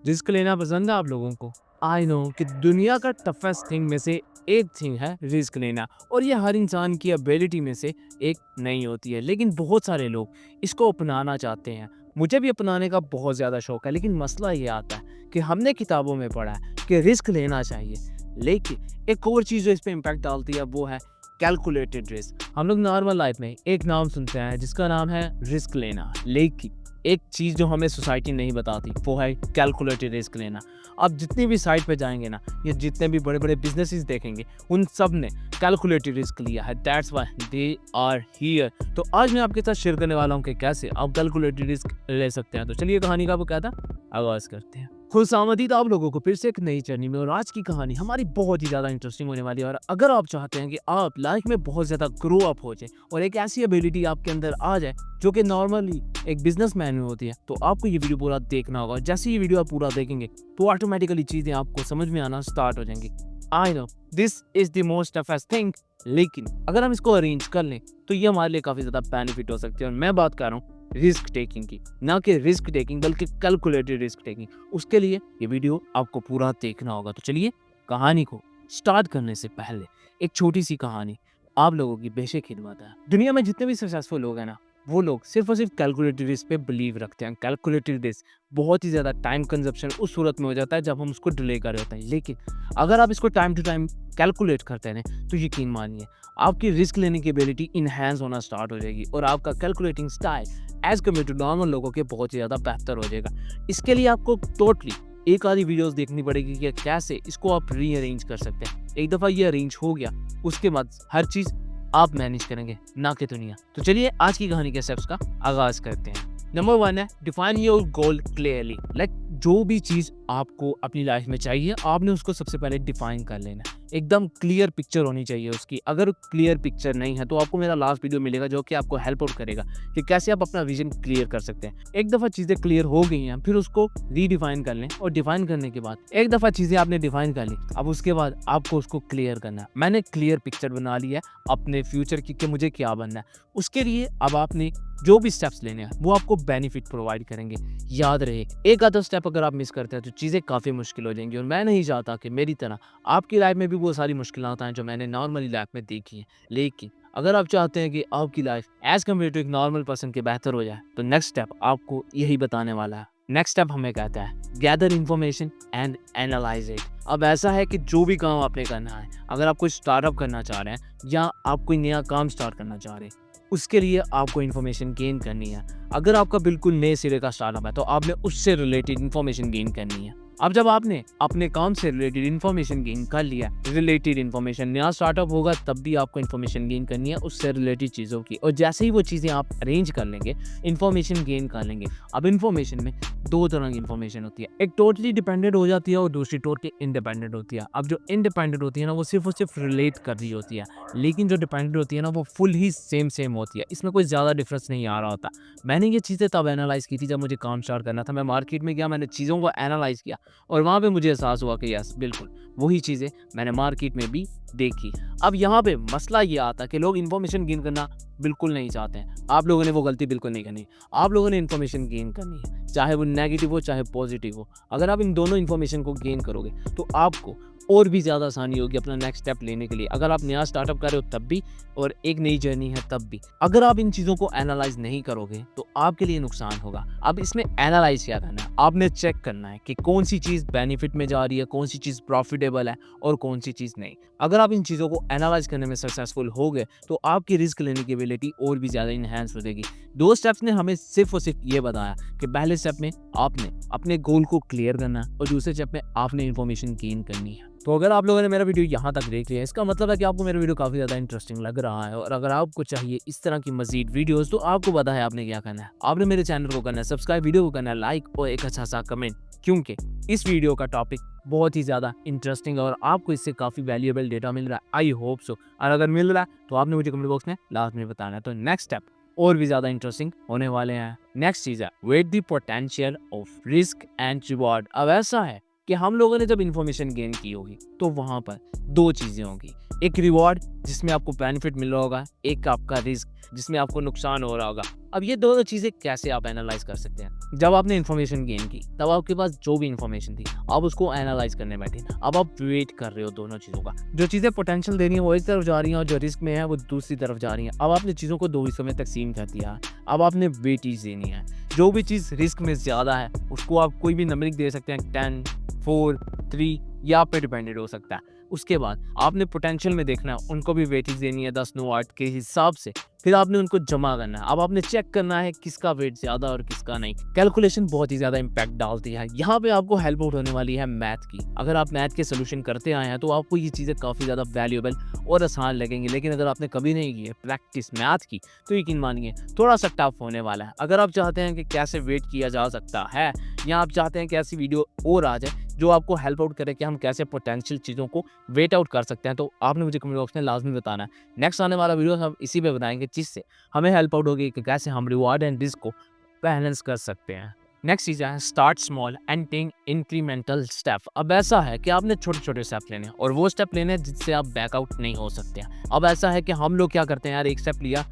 Risk लेना पसंद है आप लोगों को? आई नो कि दुनिया का टफेस्ट थिंग में से एक थिंग है रिस्क लेना, और ये हर इंसान की एबिलिटी में से एक नहीं होती है, लेकिन बहुत सारे लोग इसको अपनाना चाहते हैं। मुझे भी अपनाने का बहुत ज़्यादा शौक है, लेकिन मसला ये आता है कि हमने किताबों में पढ़ा है कि रिस्क लेना चाहिए, लेकिन एक और चीज़ जो इस पे इम्पैक्ट डालती है वो है कैलकुलेटेड रिस्क। हम लोग नॉर्मल लाइफ में एक नाम सुनते हैं जिसका नाम है रिस्क लेना, लेकिन एक चीज़ जो हमें सोसाइटी नहीं बताती वो है कैलकुलेटेड रिस्क लेना। आप जितनी भी साइट पे जाएंगे ना, या जितने भी बड़े बड़े बिजनेसेस देखेंगे, उन सब ने कैलकुलेटेड रिस्क लिया है। That's why they are here. तो आज मैं आपके साथ शेयर करने वाला हूँ कि कैसे आप कैलकुलेटेड रिस्क ले सकते हैं। तो चलिए कहानी का वो क्या था आगाज करते हैं। खुशामदीद आप लोगों को फिर से एक नई जर्नी में, और आज की कहानी हमारी बहुत ही ज़्यादा इंटरेस्टिंग होने वाली है। और अगर आप चाहते हैं कि आप लाइफ में बहुत ज़्यादा ग्रो अप हो जाए और एक ऐसी एबिलिटी आपके अंदर आ जाए जो कि नॉर्मली एक बिजनेसमैन में होती है, तो आपको ये वीडियो पूरा देखना होगा। जैसे ये वीडियो आप पूरा देखेंगे तो ऑटोमेटिकली चीज़ें आपको समझ में आना स्टार्ट हो जाएंगी। I know this is the most toughest thing, लेकिन अगर हम इसको अरेंज कर लें तो ये हमारे लिए काफ़ी ज़्यादा बेनिफिट हो सकती है। और मैं बात कर रहा हूँ रिस्क टेकिंग की, ना कि रिस्क टेकिंग बल्कि कैलकुलेटेड रिस्क टेकिंग। उसके लिए ये वीडियो आपको पूरा देखना होगा। तो चलिए कहानी को स्टार्ट करने से पहले एक छोटी सी कहानी आप लोगों की बेशक खिदमत है। दुनिया में जितने भी सक्सेसफुल लोग हैं ना, वो लोग सिर्फ और सिर्फ कैलकुलेटेड रिस्क पे बिलीव रखते हैं। कैलकुलेटेड रिस्क बहुत ही ज़्यादा टाइम कंजप्शन उस सूरत में हो जाता है जब हम उसको डिले कर रहे होते हैं, लेकिन अगर आप इसको टाइम टू टाइम कैलकुलेट करते हैं तो यकीन मानिए आपकी रिस्क लेने की एबिलिटी इनहेंस होना स्टार्ट हो जाएगी और आपका calculating style as compare to normal लोगों के बहुत ही ज़्यादा बेहतर हो जाएगा। इसके लिए आपको टोटली एक आधी वीडियोस देखनी पड़ेगी कि कैसे इसको आप रीअरेंज कर सकते हैं। एक दफ़ा ये अरेंज हो गया, उसके बाद हर चीज़ आप मैनेज करेंगे, ना कि दुनिया। तो चलिए आज की कहानी के स्टेप्स का आगाज करते हैं। नंबर 1 है define your goal clearly. Like जो भी चीज़ आपको अपनी लाइफ में चाहिए, आपने उसको सबसे पहले डिफाइन कर लेना है। एकदम क्लियर पिक्चर होनी चाहिए उसकी। अगर क्लियर पिक्चर नहीं है तो आपको मेरा लास्ट वीडियो मिलेगा जो कि आपको हेल्प आउट करेगा कि कैसे आप अपना विजन क्लियर कर सकते हैं। एक दफ़ा चीज़ें क्लियर हो गई हैं, फिर उसको रीडिफाइन कर लें, और डिफाइन करने के बाद एक दफ़ा चीज़ें आपने डिफाइन कर ली, अब उसके बाद आपको उसको क्लियर करना है। मैंने क्लियर पिक्चर बना ली है अपने फ्यूचर की कि मुझे क्या बनना है। उसके लिए अब आपने जो भी स्टेप्स लेने हैं वो आपको बेनिफिट प्रोवाइड करेंगे। याद रहे, एक आधा स्टेप अगर आप मिस करते हैं तो चीज़ें काफ़ी मुश्किल हो जाएंगी, और मैं नहीं चाहता कि मेरी तरह आपकी लाइफ में भी वो सारी मुश्किलात आएँ जो मैंने नॉर्मली लाइफ में देखी हैं। लेकिन अगर आप चाहते हैं कि आपकी लाइफ एज कम्पेयर टू एक नॉर्मल पर्सन के बेहतर हो जाए, तो नेक्स्ट स्टेप आपको यही बताने वाला है। नेक्स्ट स्टेप हमें कहता है gather information and analyse it. अब ऐसा है कि जो भी काम आपने करना है, अगर आप कोई स्टार्टअप करना चाह रहे हैं या आप कोई नया काम स्टार्ट करना चाह रहे हैं, उसके लिए आपको इन्फॉर्मेशन गेन करनी है। अगर आपका बिल्कुल नए सिरे का स्टार्टअप है तो आपने उससे रिलेटेड इन्फॉर्मेशन गेन करनी है। अब जब आपने अपने काम से रिलेटेड इन्फॉर्मेशन गेन कर लिया, रिलेटेड इन्फॉर्मेशन, नया स्टार्टअप होगा तब भी आपको इन्फॉर्मेशन गेन करनी है उससे रिलेटेड चीज़ों की, और जैसे ही वो चीज़ें आप अरेंज कर लेंगे, इन्फॉर्मेशन गेन कर लेंगे। अब इन्फॉर्मेशन में दो तरह की इन्फॉर्मेशन होती है, एक टोटली डिपेंडेंट हो जाती है और दूसरी टोटली इंडिपेंडेंट होती है। अब जो इंडिपेंडेंट होती है ना, वो सिर्फ और सिर्फ रिलेट कर रही होती है, लेकिन जो डिपेंडेंट होती है ना, वो फुल ही सेम होती है। इसमें कोई ज़्यादा डिफरेंस नहीं आ रहा होता। मैंने ये चीज़ें तब एनालाइज़ की थी जब मुझे काम स्टार्ट करना था। मैं मार्केट में गया, मैंने चीज़ों को एनालाइज़ किया, और वहाँ पे मुझे एहसास हुआ कि यस बिल्कुल वही चीज़ें मैंने मार्केट में भी देखी। अब यहाँ पे मसला ये आता है कि लोग इन्फॉर्मेशन गेन करना बिल्कुल नहीं चाहते हैं। आप लोगों ने वो गलती बिल्कुल नहीं करनी। आप लोगों ने इन्फॉर्मेशन गेन करनी है, चाहे वो नेगेटिव हो चाहे पॉजिटिव हो। अगर आप इन दोनों इन्फॉर्मेशन को गेन करोगे तो आपको और भी ज़्यादा आसानी होगी अपना नेक्स्ट स्टेप लेने के लिए। अगर आप नया स्टार्टअप कर रहे हो तब भी, और एक नई जर्नी है तब भी। अगर आप इन चीज़ों को एनालाइज नहीं करोगे तो आपके लिए नुकसान होगा। अब इसमें एनालाइज क्या करना है, आपने चेक करना है कि कौन सी चीज़ बेनिफिट में जा रही है, कौन सी चीज़ प्रॉफिटेबल है और कौन सी चीज़ नहीं। अगर आप इन चीज़ों को एनालाइज करने में सक्सेसफुल हो गए तो आपकी रिस्क लेने की एबिलिटी और भी ज़्यादा इनहेंस हो जाएगी। दो स्टेप्स ने हमें सिर्फ और सिर्फ ये बताया कि पहले स्टेप में आपने अपने गोल को क्लियर करना है और दूसरे स्टेप में आपने इन्फॉर्मेशन गेन करनी है। तो अगर आप लोगों ने मेरा वीडियो यहाँ तक देख लिया, इसका मतलब है कि आपको मेरा वीडियो काफ़ी ज़्यादा इंटरेस्टिंग लग रहा है। और अगर आपको चाहिए इस तरह की मजीद वीडियोस, तो आपको पता है आपने क्या करना है। आपने मेरे चैनल को करना है सब्सक्राइब, वीडियो को करना है लाइक, और एक अच्छा सा कमेंट, क्योंकि इस वीडियो का टॉपिक बहुत ही ज़्यादा इंटरेस्टिंग है और आपको इससे काफ़ी वैल्यूएबल डेटा मिल रहा है। I hope so. और अगर मिल रहा है तो आपने मुझे कमेंट बॉक्स में लास्ट में बताना है। तो नेक्स्ट स्टेप और भी ज़्यादा इंटरेस्टिंग होने वाले हैं। नेक्स्ट चीज़ है weigh the potential of risk and reward. अब ऐसा है कि हम लोगों ने जब इन्फॉर्मेशन गेन की होगी तो वहाँ पर दो चीज़ें होंगी, एक रिवॉर्ड जिसमें आपको बेनिफिट मिल रहा होगा, एक आपका रिस्क जिसमें आपको नुकसान हो रहा होगा। अब ये दोनों चीज़ें कैसे आप एनालाइज कर सकते हैं? जब आपने इन्फॉर्मेशन गेन की तब आपके पास जो भी इन्फॉर्मेशन थी आप उसको एनालाइज करने बैठे। अब आप वेट कर रहे हो दोनों चीज़ों का। जो चीज़ें पोटेंशियल दे रही हैं वो एक तरफ जा रही हैं और जो रिस्क में है वो दूसरी तरफ जा रही हैं। अब आपने चीज़ों को दो हिस्सों में तकसीम कर दिया है। अब आपने वेटेज देनी है। जो भी चीज़ रिस्क में ज़्यादा है उसको आप कोई भी नंबरिंग दे सकते हैं, 10, 4, 3 या आप पे डिपेंडेड हो सकता है। उसके बाद आपने पोटेंशियल में देखना है, उनको भी वेटेज देनी है 10, 9, 8 के हिसाब से। फिर आपने उनको जमा करना है। अब आपने चेक करना है किसका वेट ज़्यादा और किसका नहीं। कैलकुलेशन बहुत ही ज़्यादा इम्पैक्ट डालती है। यहाँ पे आपको हेल्प आउट होने वाली है मैथ की। अगर आप मैथ के सोल्यूशन करते आए हैं तो आपको ये चीज़ें काफ़ी ज़्यादा वैल्यूएबल और आसान लगेंगी। लेकिन अगर आपने कभी नहीं की है प्रैक्टिस मैथ की तो यकीन मानिए थोड़ा सा टफ होने वाला है। अगर आप चाहते हैं कि कैसे वेट किया जा सकता है या आप चाहते हैं कि ऐसी वीडियो और आ जाए जो आपको हेल्प आउट करे कि हम कैसे पोटेंशियल चीज़ों को वेट आउट कर सकते हैं, तो आपने मुझे कमेंट बॉक्स में लाजमी बताना है। नेक्स्ट आने वाला वीडियो हम इसी पे बताएंगे जिससे हमें हेल्प आउट होगी कि कैसे हम रिवॉर्ड एंड रिस्क को बैलेंस कर सकते हैं। नेक्स्ट चीज़ है start small and take incremental step. अब ऐसा है कि आपने छोटे छोटे स्टेप लेने हैं और वो स्टेप लेने हैं जिससे आप बैकआउट नहीं हो सकते हैं। अब ऐसा है कि हम लोग क्या करते हैं यार, एक स्टेप लिया,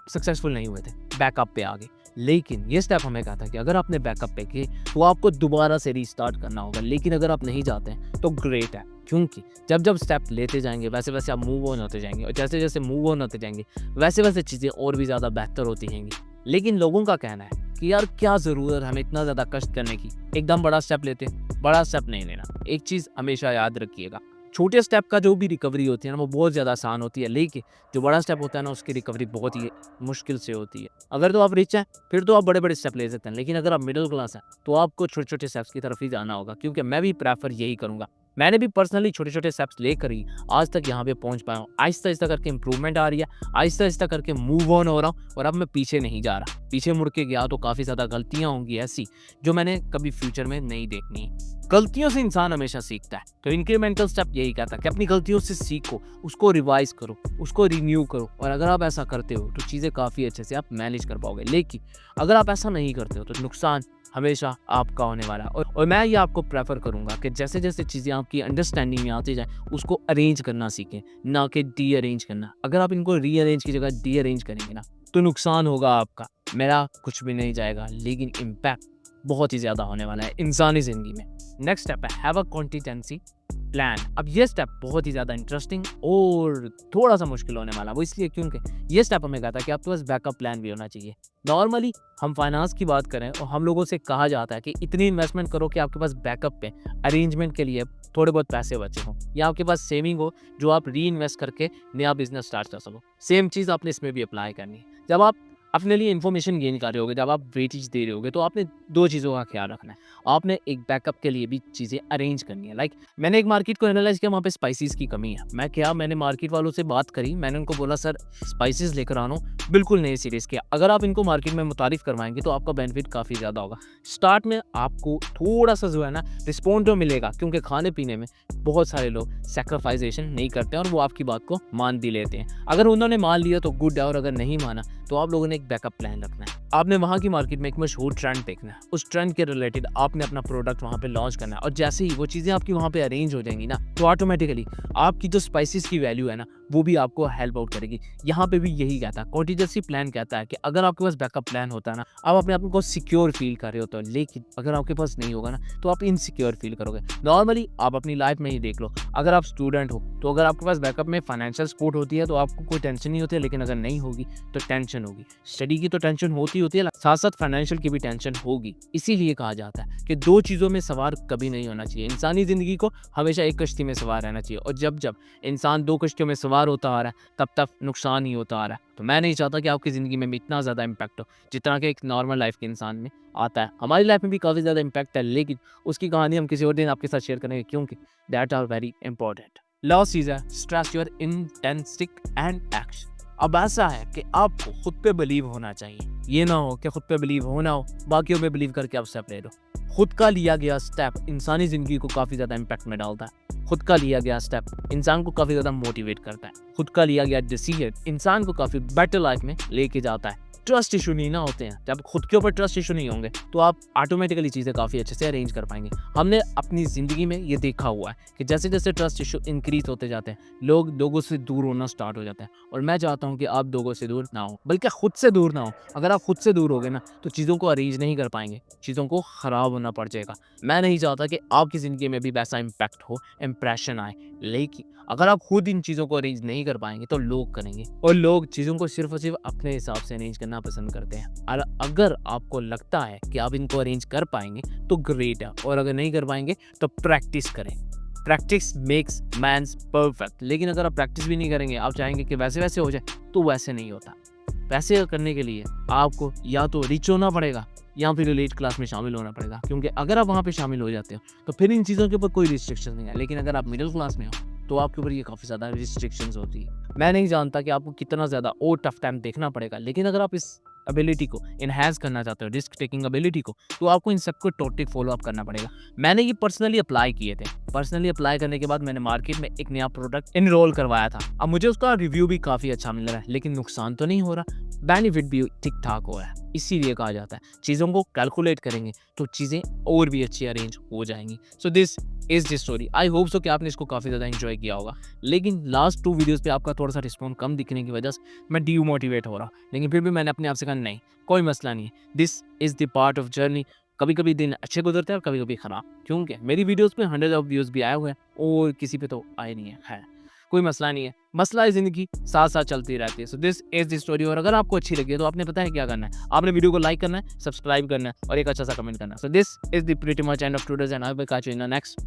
सक्सेसफुल नहीं हुए थे, बैकअप पे आ गए। लेकिन ये स्टेप हमें कहा था कि अगर आपने बैकअप पे किए तो आपको दोबारा से रीस्टार्ट करना होगा। लेकिन अगर आप नहीं जाते हैं तो ग्रेट है, क्योंकि जब जब स्टेप लेते जाएंगे वैसे वैसे आप मूव ऑन होते जाएंगे और जैसे जैसे मूव ऑन होते जाएंगे वैसे वैसे चीज़ें और भी ज़्यादा बेहतर होती जाएंगी। लेकिन लोगों का कहना है कि यार क्या ज़रूरत है हमें इतना ज़्यादा कष्ट करने की, एकदम बड़ा स्टेप लेते, बड़ा स्टेप नहीं लेना। एक चीज़ हमेशा याद रखिएगा, छोटे स्टेप का जो भी रिकवरी होती है ना वो बहुत ज़्यादा आसान होती है, लेकिन जो बड़ा स्टेप होता है ना उसकी रिकवरी बहुत ही मुश्किल से होती है। अगर तो आप रिच हैं फिर तो आप बड़े बड़े स्टेप ले सकते हैं, लेकिन अगर आप मिडिल क्लास हैं तो आपको छोटे छोटे स्टेप्स की तरफ ही जाना होगा। क्योंकि मैं भी प्रेफर यही करूँगा। मैंने भी पर्सनली छोटे छोटे स्टेप्स लेकर ही आज तक यहाँ पे पहुँच पाया हूँ। आहिस्ता आहिस्ता करके इंप्रूवमेंट आ रही है, आहिस्ता आहिस्ता करके मूव ऑन हो रहा हूँ और अब मैं पीछे नहीं जा रहा। पीछे मुड़ के गया तो काफ़ी ज़्यादा गलतियाँ होंगी ऐसी जो मैंने कभी फ्यूचर में नहीं देखनी है। गलतियों से इंसान हमेशा सीखता है, तो इंक्रीमेंटल स्टेप यही कहता है कि अपनी गलतियों से सीखो, उसको रिवाइज करो, उसको रिन्यू करो। और अगर आप ऐसा करते हो तो चीज़ें काफ़ी अच्छे से आप मैनेज कर पाओगे। लेकिन अगर आप ऐसा नहीं करते हो तो नुकसान हमेशा आपका होने वाला है। और मैं ये आपको प्रेफर करूंगा कि जैसे जैसे चीज़ें आपकी अंडरस्टैंडिंग में आती जाए उसको अरेंज करना सीखें, ना कि डी अरेंज करना। अगर आप इनको रीअरेंज की जगह डी अरेंज करेंगे ना तो नुकसान होगा आपका, मेरा कुछ भी नहीं जाएगा, लेकिन इम्पैक्ट बहुत ही ज़्यादा होने वाला है इंसानी ज़िंदगी में। नेक्स्ट स्टेप है हैव अ कॉन्टिजेंसी प्लान। अब ये स्टेप बहुत ही ज़्यादा इंटरेस्टिंग और थोड़ा सा मुश्किल होने वाला, वो इसलिए क्योंकि ये स्टेप हमें कहता है कि आपके पास बैकअप प्लान भी होना चाहिए। नॉर्मली हम फाइनेंस की बात करें और हम लोगों से कहा जाता है कि इतनी इन्वेस्टमेंट करो कि आपके पास बैकअप पे अरेंजमेंट के लिए थोड़े बहुत पैसे बचे हों या आपके पास सेविंग हो जो आप री इन्वेस्ट करके नया बिजनेस स्टार्ट कर सको। सेम चीज़ आपने इसमें भी अप्लाई करनी है। जब आप अपने लिए इन्फॉर्मेशन गेन कर रहे होगे, जब आप वेटेज दे रहे होगे तो आपने दो चीज़ों का ख्याल रखना है। आपने एक बैकअप के लिए भी चीज़ें अरेंज करनी है। लाइक मैंने एक मार्केट को एनालाइज किया, वहाँ पे स्पाइसेस की कमी है। मैंने मार्केट वालों से बात करी, मैंने उनको बोला सर स्पाइसेस लेकर आना, बिल्कुल नए सीरीज के। अगर आप इनको मार्केट में मुतारिफ करवाएंगे तो आपका बेनिफिट काफ़ी ज़्यादा होगा। स्टार्ट में आपको थोड़ा सा जो है ना रिस्पॉन्ड तो मिलेगा, क्योंकि खाने पीने में बहुत सारे लोग सेक्रीफाइजेशन नहीं करते हैं और वो आपकी बात को मान भी लेते हैं। अगर उन्होंने मान लिया तो गुड है, और अगर नहीं माना तो आप लोगों ने एक बैकअप प्लान रखना है। आपने वहाँ की मार्केट में एक मशहूर ट्रेंड देखना है, उस ट्रेंड के रिलेटेड आपने अपना प्रोडक्ट वहाँ पे लॉन्च करना है। और जैसे ही वो चीज़ें आपकी वहाँ पे अरेंज हो जाएंगी ना तो ऑटोमेटिकली आपकी जो स्पाइसेस की वैल्यू है ना वो भी आपको हेल्प आउट करेगी। यहाँ पे भी यही कहता है, कॉन्टिजेंसी प्लान कहता है कि अगर आपके पास बैकअप प्लान होता है ना आप अपने आप को सिक्योर फील कर रहे होते हो। लेकिन अगर आपके पास नहीं होगा ना तो आप इनसिक्योर फील करोगे। नॉर्मली आप अपनी लाइफ में ही देख लो, अगर आप स्टूडेंट हो तो अगर आपके पास बैकअप में फाइनेंशियल सपोर्ट होती है तो आपको कोई टेंशन नहीं होती है, लेकिन अगर नहीं होगी तो टेंशन होगी। स्टडी की तो टेंशन होती है, साथ साथ फाइनेंशियल की भी टेंशन होगी। इसीलिए कहा जाता है कि दो चीज़ों में सवार कभी नहीं होना चाहिए। इंसानी ज़िंदगी को हमेशा एक कश्ती में सवार रहना चाहिए, और जब जब इंसान दो कश्तियों में सवार होता आ रहा है तब तब नुकसान ही होता आ रहा है। तो मैं नहीं चाहता कि आपकी ज़िंदगी में भी इतना ज़्यादा इम्पैक्ट हो जितना कि एक नॉर्मल लाइफ के इंसान में आता है। हमारी लाइफ में भी काफ़ी ज़्यादा इम्पैक्ट है, लेकिन उसकी कहानी हम किसी और दिन आपके साथ शेयर करेंगे, क्योंकि that are very important. Last चीज़ है stress your intrinsic and action. अब ऐसा है कि आपको खुद पे बिलीव होना चाहिए। ये ना हो कि खुद पे बिलीव होना हो बाकियों पे बिलीव करके आप स्टेप ले लो। खुद का लिया गया स्टेप इंसानी ज़िंदगी को काफ़ी ज़्यादा इम्पैक्ट में डालता है। खुद का लिया गया स्टेप इंसान को काफ़ी ज़्यादा मोटिवेट करता है। खुद का लिया गया डिसीजन इंसान को काफ़ी बेटर लाइफ में लेके जाता है। ट्रस्ट इशू नहीं ना होते हैं, जब खुद के ऊपर ट्रस्ट इशू नहीं होंगे तो आप ऑटोमेटिकली चीज़ें काफ़ी अच्छे से अरेंज कर पाएंगे। हमने अपनी ज़िंदगी में ये देखा हुआ है कि जैसे जैसे ट्रस्ट इशू इंक्रीज होते जाते हैं, लोग लोगों से दूर होना स्टार्ट हो जाते हैं। और मैं चाहता हूँ कि आप लोगों से दूर ना हो, बल्कि खुद से दूर ना हो। अगर आप खुद से दूर होगे ना तो चीज़ों को अरेंज नहीं कर पाएंगे, चीज़ों को ख़राब होना पड़ जाएगा। मैं नहीं चाहता कि आपकी ज़िंदगी में भी वैसा इम्पैक्ट हो, इम्प्रेशन आए। लेकिन अगर आप खुद इन चीज़ों को अरेंज नहीं कर पाएंगे तो लोग करेंगे, और लोग चीज़ों को सिर्फ और सिर्फ अपने हिसाब से अरेंज करना पसंद करते हैं। और अगर आपको लगता है कि आप इनको अरेंज कर पाएंगे तो ग्रेट है, और अगर नहीं कर पाएंगे तो प्रैक्टिस करें। Practice makes mans perfect. लेकिन अगर आप प्रैक्टिस भी नहीं करेंगे, आप चाहेंगे कि वैसे वैसे हो जाए, तो वैसे नहीं होता। वैसे करने के लिए आपको या तो रिच होना पड़ेगा या फिर एलीट क्लास में शामिल होना पड़ेगा, क्योंकि अगर आप वहाँ पे शामिल हो जाते हो तो फिर इन चीज़ों के ऊपर कोई रिस्ट्रिक्शन नहीं है। लेकिन अगर आप मिडिल क्लास में हो तो आपके ऊपर ये काफ़ी ज़्यादा रिस्ट्रिक्शंस होती है। मैं नहीं जानता कि आपको कितना ज़्यादा और टफ टाइम देखना पड़ेगा, लेकिन अगर आप इस एबिलिटी को एनहांस करना चाहते हो, रिस्क टेकिंग एबिलिटी को, तो आपको इन सबको टोटली फॉलो अप करना पड़ेगा। मैंने ये पर्सनली अप्लाई किए थे। पर्सनली अप्लाई करने के बाद मैंने मार्केट में एक नया प्रोडक्ट इनरोल करवाया था। अब मुझे उसका रिव्यू भी काफ़ी अच्छा मिल रहा है, लेकिन नुकसान तो नहीं हो रहा, बेनिफिट भी ठीक ठाक हो रहा है। इसीलिए कहा जाता है चीज़ों को कैलकुलेट करेंगे तो चीज़ें और भी अच्छी अरेंज हो जाएंगी। So this is the story. I hope so कि आपने इसको काफ़ी ज़्यादा एंजॉय किया होगा। लेकिन लास्ट 2 वीडियोज़ पे आपका थोड़ा सा रिस्पॉन्स कम दिखने की वजह से मैं डीमोटिवेट हो रहा, लेकिन फिर भी मैंने अपने आप से कहा नहीं, कोई मसला नहीं है, this is the part of journey. कभी-कभी दिन अच्छे गुजरते हैं और कभी-कभी खराब, क्योंकि मेरी वीडियोज़ पे हंड्रेड ऑफ व्यूज़ भी आए हुए हैं और किसी पे तो आए नहीं है। खैर, कोई मसला नहीं है, मसला है ज़िंदगी साथ-साथ चलती रहती है। So this is the story. और अगर आपको अच्छी लगी है तो आपने पता है क्या करना है, आपने वीडियो को लाइक करना है, सब्सक्राइब करना है और एक अच्छा सा कमेंट करना है। So this is the pretty much end of today's and I will catch you in the next